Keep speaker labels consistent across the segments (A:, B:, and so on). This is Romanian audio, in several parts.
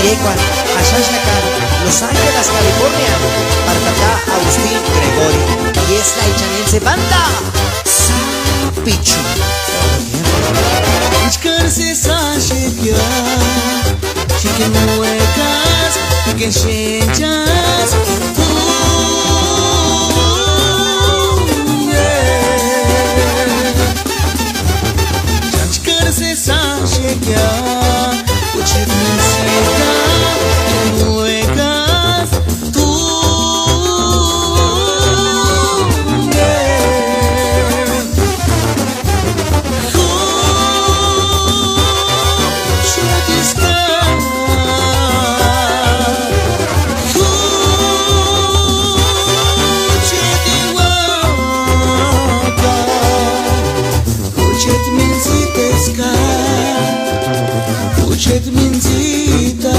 A: Yeguan, Ashashnakan, Los Ángeles, California, Partatá, Agustín, Gregorio, y es la ichanense banda Pichu.
B: Ichkarse sashikya, chicken huecas, chicken shenchas. Ichkarse sashikya, chicken shenchas, chicken huecas. Учет минзита.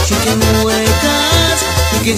B: Chicken huecas, chicken